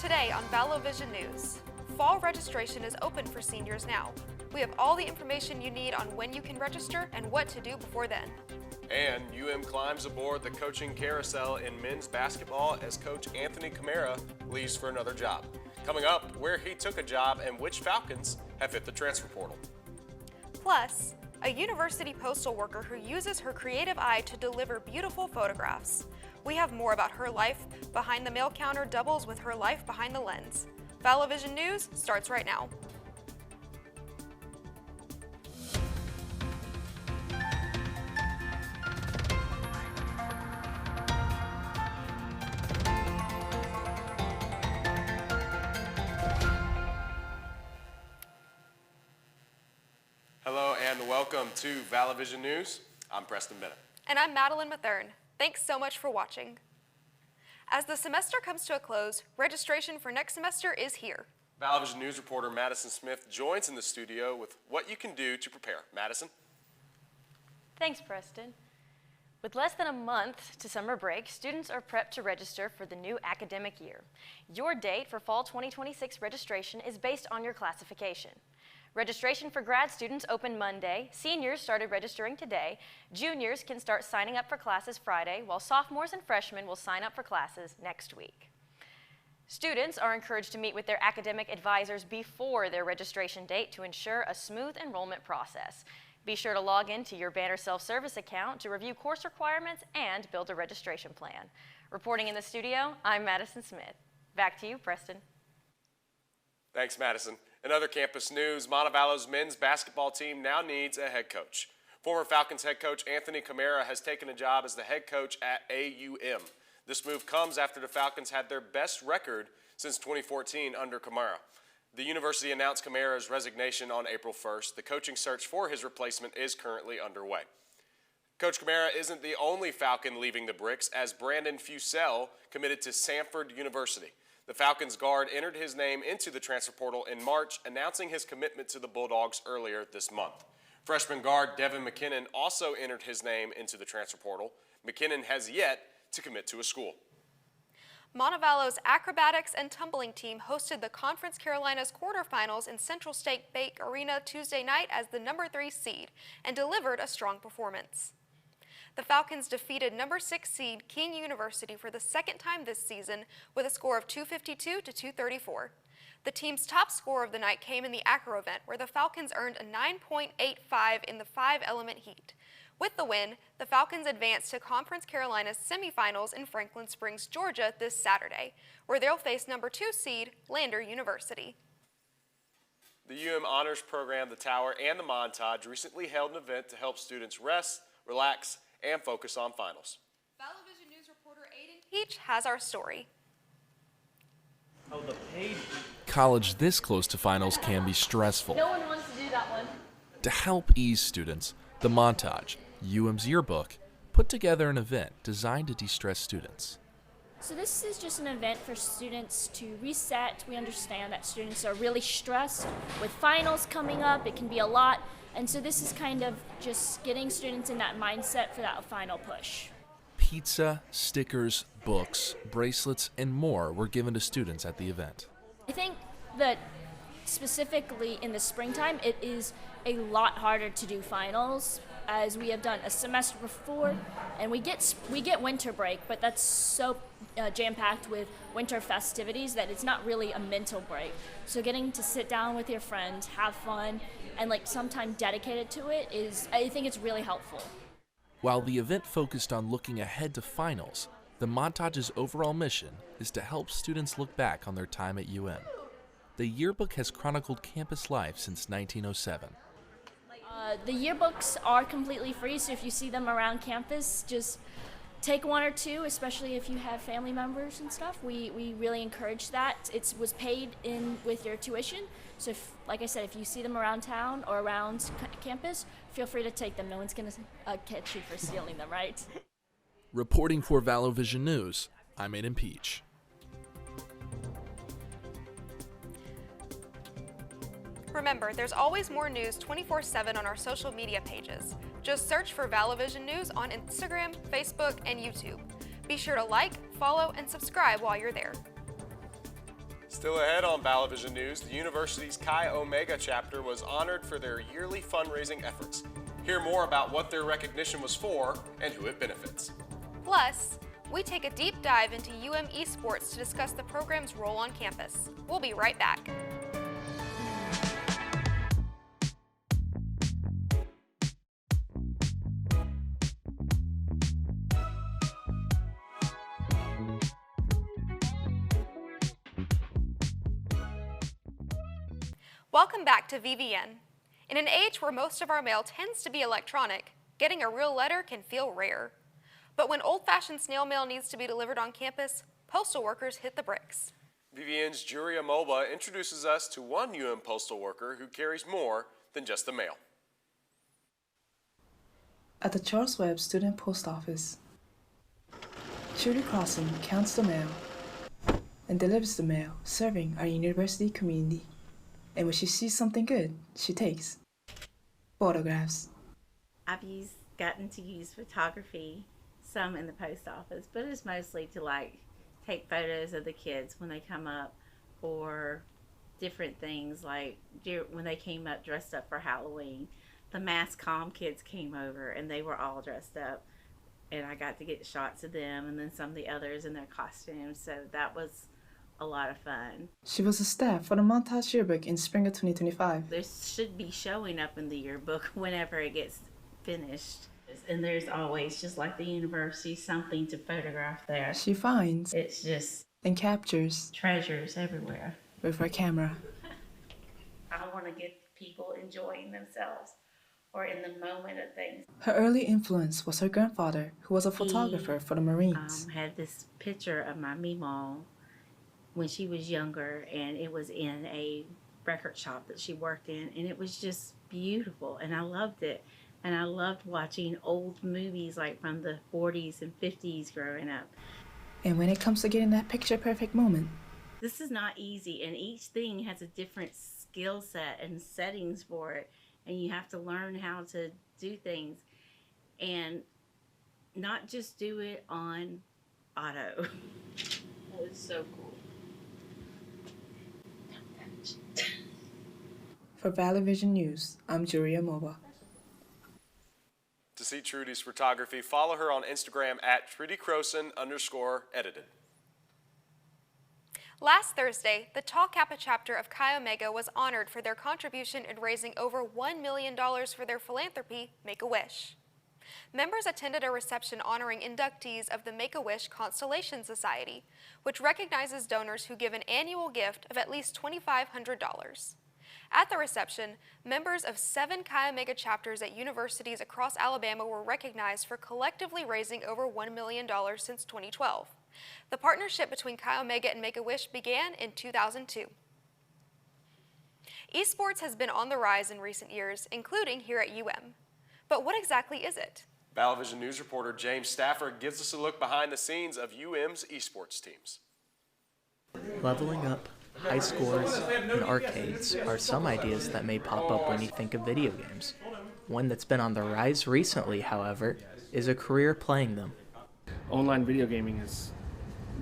Today on Vallo Vision News, fall registration is open for seniors now. We have all the information you need on when you can register and what to do before then. And UM climbs aboard the coaching carousel in men's basketball as Coach Anthony Camara leaves for another job. Coming up, where he took a job and which Falcons have hit the transfer portal. Plus, a university postal worker who uses her creative eye to deliver beautiful photographs. We have more about her life behind the mail counter doubles with her life behind the lens. Vallo Vision News starts right now. Hello and welcome to Vallo Vision News. I'm Preston Bennett. And I'm Madeleine Mathern. Thanks so much for watching. As the semester comes to a close, registration for next semester is here. Vallo Vision News reporter Madison Smith joins in the studio with what you can do to prepare. Madison? Thanks, Preston. With less than a month to summer break, students are prepped to register for the new academic year. Your date for fall 2026 registration is based on your classification. Registration for grad students opened Monday, seniors started registering today, juniors can start signing up for classes Friday, while sophomores and freshmen will sign up for classes next week. Students are encouraged to meet with their academic advisors before their registration date to ensure a smooth enrollment process. Be sure to log into your Banner self-service account to review course requirements and build a registration plan. Reporting in the studio, I'm Madison Smith. Back to you, Preston. Thanks, Madison. In other campus news, Montevallo's men's basketball team now needs a head coach. Former Falcons head coach Anthony Camara has taken a job as the head coach at AUM. This move comes after the Falcons had their best record since 2014 under Camara. The university announced Camara's resignation on April 1st. The coaching search for his replacement is currently underway. Coach Camara isn't the only Falcon leaving the bricks, as Brandon Fusel committed to Samford University. The Falcons guard entered his name into the transfer portal in March, announcing his commitment to the Bulldogs earlier this month. Freshman guard Devin McKinnon also entered his name into the transfer portal. McKinnon has yet to commit to a school. Montevallo's acrobatics and tumbling team hosted the Conference Carolinas quarterfinals in Central State Bank Arena Tuesday night as the number 3 seed and delivered a strong performance. The Falcons defeated number 6 seed King University for the second time this season with a score of 252 to 234. The team's top score of the night came in the acro event, where the Falcons earned a 9.85 in the 5-element heat. With the win, the Falcons advanced to Conference Carolinas semifinals in Franklin Springs, Georgia this Saturday, where they'll face number 2 seed Lander University. The UM Honors Program, the Tower, and the Montage recently held an event to help students rest, relax, and focus on finals. Vallo Vision News reporter Aiden Peach has our story. College this close to finals can be stressful. No one wants to do that one. To help ease students, the Montage, UM's yearbook, put together an event designed to de-stress students. So this is just an event for students to reset. We understand that students are really stressed with finals coming up. It can be a lot. And so this is kind of just getting students in that mindset for that final push. Pizza, stickers, books, bracelets, and more were given to students at the event. I think that specifically in the springtime, it is a lot harder to do finals, as we have done a semester before, and we get winter break, but that's so jam-packed with winter festivities that it's not really a mental break. So getting to sit down with your friends, have fun, and like some time dedicated to it I think it's really helpful. While the event focused on looking ahead to finals, the Montage's overall mission is to help students look back on their time at UM. The yearbook has chronicled campus life since 1907. The yearbooks are completely free, so if you see them around campus, just take one or two, especially if you have family members and stuff. We really encourage that. It was paid in with your tuition, so like I said, if you see them around town or around campus, feel free to take them. No one's going to catch you for stealing them, right? Reporting for Vallo Vision News, I'm Aiden Peach. Remember, there's always more news 24/7 on our social media pages. Just search for Vallo Vision News on Instagram, Facebook, and YouTube. Be sure to like, follow, and subscribe while you're there. Still ahead on Vallo Vision News, the university's Chi Omega chapter was honored for their yearly fundraising efforts. Hear more about what their recognition was for and who it benefits. Plus, we take a deep dive into esports to discuss the program's role on campus. We'll be right back. Welcome back to VVN. In an age where most of our mail tends to be electronic, getting a real letter can feel rare. But when old-fashioned snail mail needs to be delivered on campus, postal workers hit the bricks. VVN's Juria Moba introduces us to one postal worker who carries more than just the mail. At the Charles Webb Student Post Office, Judy Crossan counts the mail and delivers the mail, serving our university community. And when she sees something good, she takes photographs. I've gotten to use photography some in the post office, but it's mostly to take photos of the kids when they come up, or different things like when they came up dressed up for Halloween. The mass comm kids came over and they were all dressed up, and I got to get shots of them and then some of the others in their costumes, so that was a lot of fun. She was a staff for the Montage yearbook in spring of 2025. There should be showing up in the yearbook whenever it gets finished. And there's always, just like the university, something to photograph there. She finds It's just and captures treasures everywhere. with her camera. I want to get people enjoying themselves or in the moment of things. Her early influence was her grandfather, who was a photographer for the Marines. Had this picture of my Meemaw when she was younger, and it was in a record shop that she worked in, and it was just beautiful, and I loved it. And I loved watching old movies like from the 40s and 50s growing up. And when it comes to getting that picture-perfect moment, This is not easy, and each thing has a different skill set and settings for it, and you have to learn how to do things and not just do it on auto. That was so cool. for Vallo Vision News, I'm Juria Moba. To see Trudy's photography, follow her on Instagram at TrudyCroson_edited. Last Thursday, the Tau Kappa chapter of Chi Omega was honored for their contribution in raising over $1 million for their philanthropy, Make-A-Wish. Members attended a reception honoring inductees of the Make-A-Wish Constellation Society, which recognizes donors who give an annual gift of at least $2,500. At the reception, members of 7 Chi Omega chapters at universities across Alabama were recognized for collectively raising over $1 million since 2012. The partnership between Chi Omega and Make-A-Wish began in 2002. Esports has been on the rise in recent years, including here at UM. But what exactly is it? Vallo Vision News reporter James Stafford gives us a look behind the scenes of UM's esports teams. Leveling up, high scores, and arcades are some ideas that may pop up when you think of video games. One that's been on the rise recently, however, is a career playing them. Online video gaming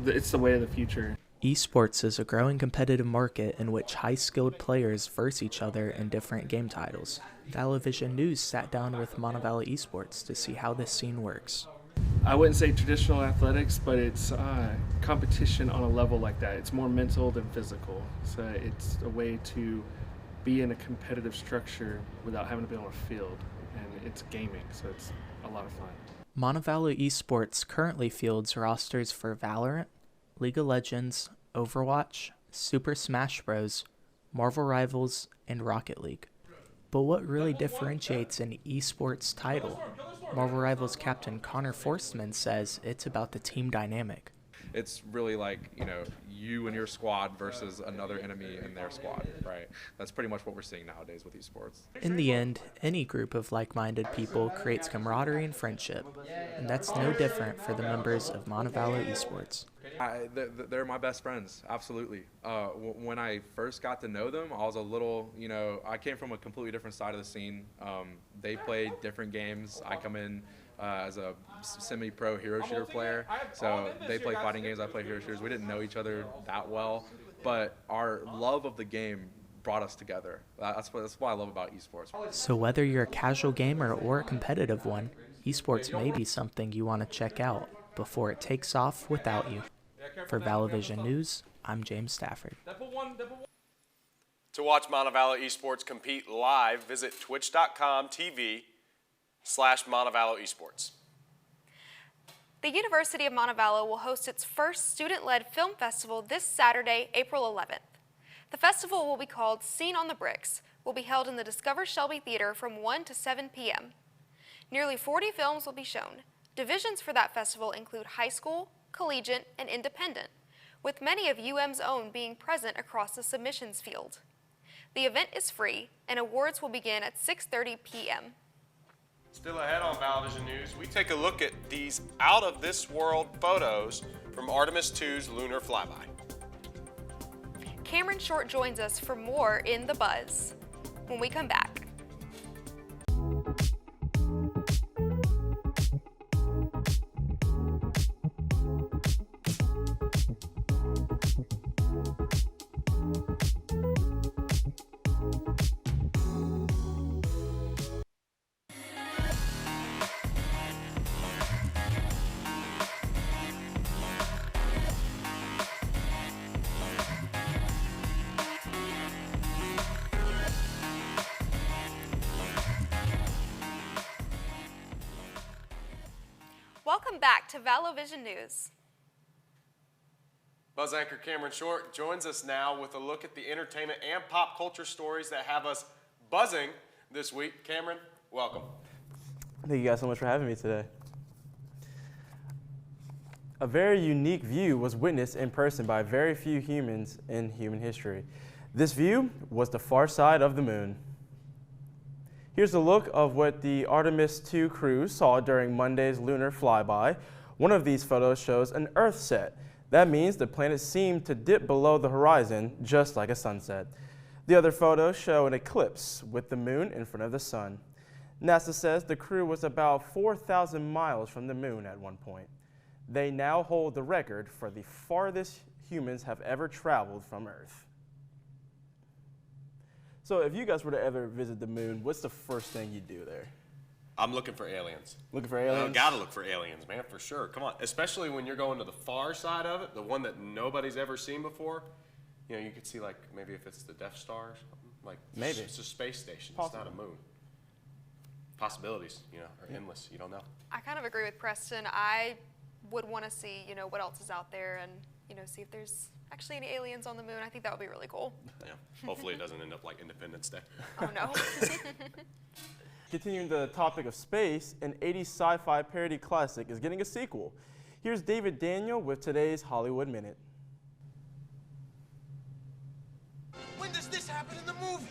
it's the way of the future. Esports is a growing competitive market in which high-skilled players verse each other in different game titles. Vallo Vision News sat down with Montevallo Esports to see how this scene works. I wouldn't say traditional athletics, but it's competition on a level like that. It's more mental than physical. So it's a way to be in a competitive structure without having to be on a field. And it's gaming, so it's a lot of fun. Montevallo Esports currently fields rosters for Valorant, League of Legends, Overwatch, Super Smash Bros., Marvel Rivals, and Rocket League. But what really differentiates an esports title? Marvel Rivals captain Connor Forstman says it's about the team dynamic. It's really like, you and your squad versus another enemy in their squad, right? That's pretty much what we're seeing nowadays with esports. In the end, any group of like-minded people creates camaraderie and friendship, and that's no different for the members of Montevallo Esports. They're my best friends, absolutely. When I first got to know them, I was a little, I came from a completely different side of the scene. They played different games. I come in as a semi-pro hero shooter player, so they play fighting games, I play hero shooters. We didn't know each other that well, but our love of the game brought us together. That's what I love about esports. So whether you're a casual gamer or a competitive one, esports may be something you want to check out before it takes off without you. For Vallo Vision News, I'm James Stafford. To watch Montevallo Esports compete live, visit twitch.com/Montevallo Esports. The University of Montevallo will host its first student-led film festival this Saturday, April 11th. The festival will be called Scene on the Bricks, will be held in the Discover Shelby Theater from 1 to 7 p.m. Nearly 40 films will be shown. Divisions for that festival include high school, collegiate, and independent, with many of UM's own being present across the submissions field. The event is free, and awards will begin at 6:30 p.m. Still ahead on Vallo Vision News, we take a look at these out-of-this-world photos from Artemis II's lunar flyby. Cameron Short joins us for more in The Buzz when we come back. Welcome back to Vallo Vision News. Buzz anchor Cameron Short joins us now with a look at the entertainment and pop culture stories that have us buzzing this week. Cameron, welcome. Thank you guys so much for having me today. A very unique view was witnessed in person by very few humans in human history. This view was the far side of the moon. Here's a look of what the Artemis II crew saw during Monday's lunar flyby. One of these photos shows an Earth set. That means the planet seemed to dip below the horizon, just like a sunset. The other photos show an eclipse with the moon in front of the sun. NASA says the crew was about 4,000 miles from the moon at one point. They now hold the record for the farthest humans have ever traveled from Earth. So if you guys were to ever visit the moon, what's the first thing you'd do there? I'm looking for aliens. Looking for aliens? Gotta look for aliens, man, for sure. Come on, especially when you're going to the far side of it, the one that nobody's ever seen before. You know, you could see like maybe if it's the Death Star or something. Like maybe it's a space station. Possible. It's not a moon. Possibilities, you know, are endless. You don't know. I kind of agree with Preston. I would want to see, you know, what else is out there and, you know, see if there's actually any aliens on the moon. I think that would be really cool. Yeah. Hopefully it doesn't end up like Independence Day. Oh no. Continuing the topic of space, an 80s sci-fi parody classic is getting a sequel. Here's David Daniel with today's Hollywood Minute. When does this happen in the movie?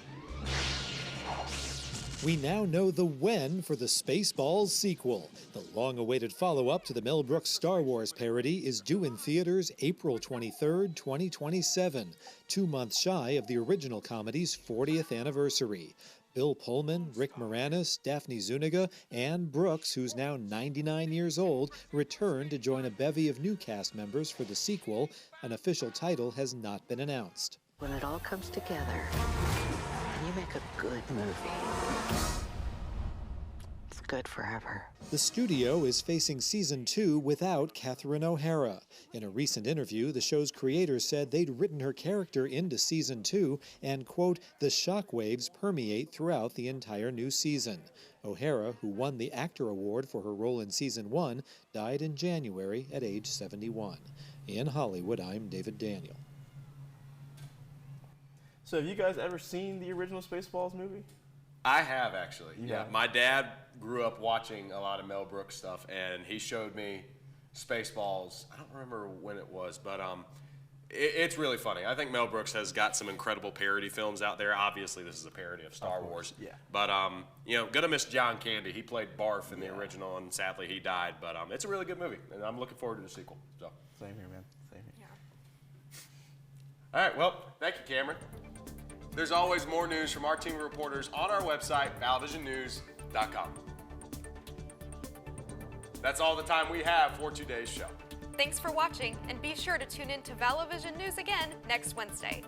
We now know the when for the Spaceballs sequel. The long-awaited follow-up to the Mel Brooks Star Wars parody is due in theaters April 23, 2027, 2 months shy of the original comedy's 40th anniversary. Bill Pullman, Rick Moranis, Daphne Zuniga, and Brooks, who's now 99 years old, return to join a bevy of new cast members for the sequel. An official title has not been announced. When it all comes together, you make a good movie. It's good forever. The studio is facing season 2 without Catherine O'Hara. In a recent interview, the show's creators said they'd written her character into season 2 and, quote, the shockwaves permeate throughout the entire new season. O'Hara, who won the Actor Award for her role in season 1, died in January at age 71. In Hollywood, I'm David Daniel. So have you guys ever seen the original Spaceballs movie? I have, actually. Yeah. My dad grew up watching a lot of Mel Brooks stuff, and he showed me Spaceballs. I don't remember when it was, but it's really funny. I think Mel Brooks has got some incredible parody films out there. Obviously, this is a parody of Star Wars. Yeah. But, you know, gonna miss John Candy. He played Barf in the original, and sadly he died. But it's a really good movie, and I'm looking forward to the sequel. So. Same here, man. Same here. Yeah. All right, well, thank you, Cameron. There's always more news from our team of reporters on our website, ValloVisionNews.com. That's all the time we have for today's show. Thanks for watching, and be sure to tune in to Vallo Vision News again next Wednesday.